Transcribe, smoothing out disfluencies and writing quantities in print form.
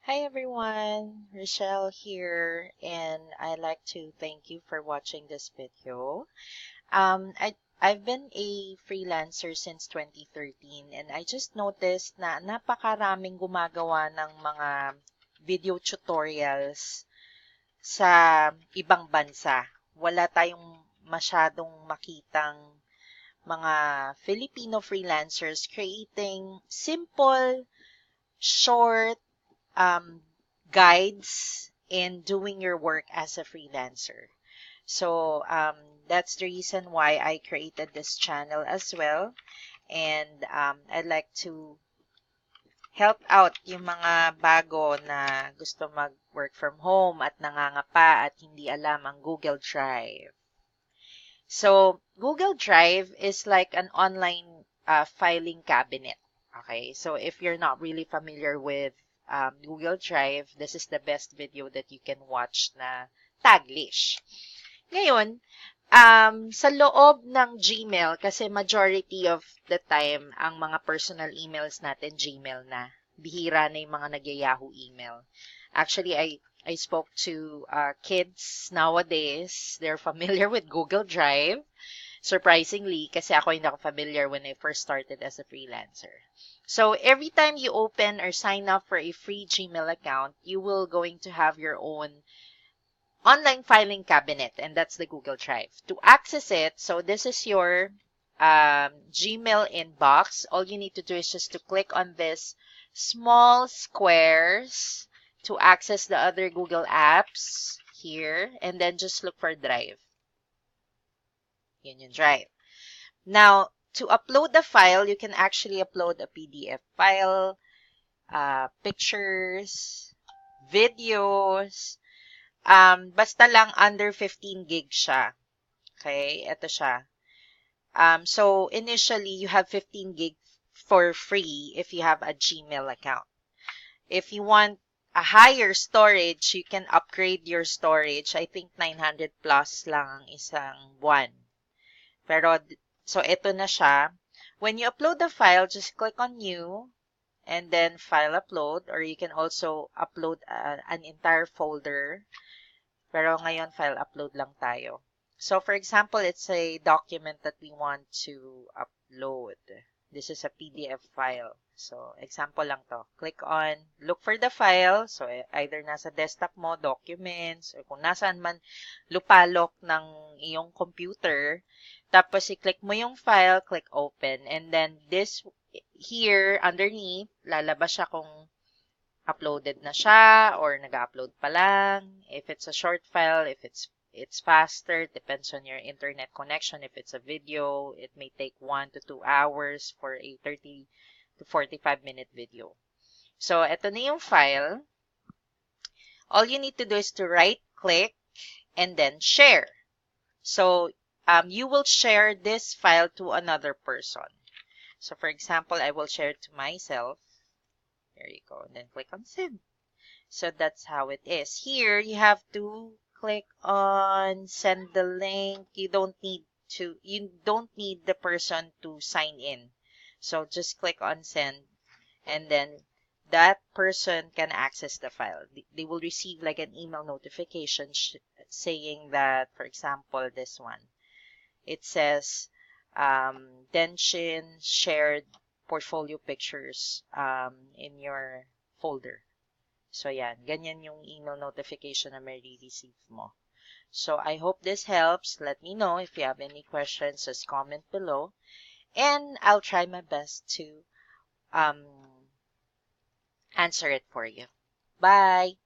Hi everyone, Rochelle here, and I'd like to thank you for watching this video. I've been a freelancer since 2013 and I just noticed na napakaraming gumagawa ng mga video tutorials sa ibang bansa. Wala tayong masyadong makitang mga Filipino freelancers creating simple, short, um, guides in doing your work as a freelancer. So that's the reason why I created this channel as well. And I'd like to help out yung mga bago na gusto mag-work from home at nangangapa at hindi alam ang Google Drive. So Google Drive is like an online filing cabinet. Okay, so if you're not really familiar with Google Drive, this is the best video that you can watch na Taglish. Ngayon, sa loob ng Gmail, kasi majority of the time, ang mga personal emails natin, Gmail na. Bihira na yung mga nag-Yahoo email. Actually, I spoke to kids nowadays. They're familiar with Google Drive. Surprisingly, kasi ako hindi ako familiar when I first started as a freelancer. So every time you open or sign up for a free Gmail account, you will going to have your own online filing cabinet, and that's the Google Drive. To access it, so this is your Gmail inbox. All you need to do is just to click on this small squares to access the other Google apps here, and then just look for Drive. Yun yung Drive. Now, to upload the file, you can actually upload a PDF file, pictures, videos, basta lang under 15 gig siya. Okay, ito siya. So, initially, you have 15 gig for free if you have a Gmail account. If you want a higher storage, you can upgrade your storage. I think 900 plus lang ang isang buwan. Pero, so ito na siya. When you upload the file, just click on New and then File Upload, or you can also upload an entire folder. Pero ngayon, File Upload lang tayo. So, for example, it's a document that we want to upload. This is a PDF file. So, example lang to. Click on, look for the file. So, either nasa desktop mo, documents, or kung nasaan man lupalok ng iyong computer. Tapos, i-click mo yung file, click open. And then, this here, underneath, lalabas siya kung uploaded na siya or nag-upload pa lang. If it's a short file, if it's faster, depends on your internet connection. If it's a video, it may take 1 to 2 hours for a 30 to 45-minute video. So, ito na yung file. All you need to do is to right-click and then share. So, you will share this file to another person. So, for example, I will share it to myself. There you go. And then click on send. So that's how it is. Here, you have to click on send the link. You don't need the person to sign in. So just click on send and then that person can access the file. They will receive like an email notification saying that, for example, this one. It says, Denshin shared portfolio pictures in your folder. So, yan. Ganyan yung email notification na may receive mo. So, I hope this helps. Let me know if you have any questions. Just comment below. And I'll try my best to answer it for you. Bye!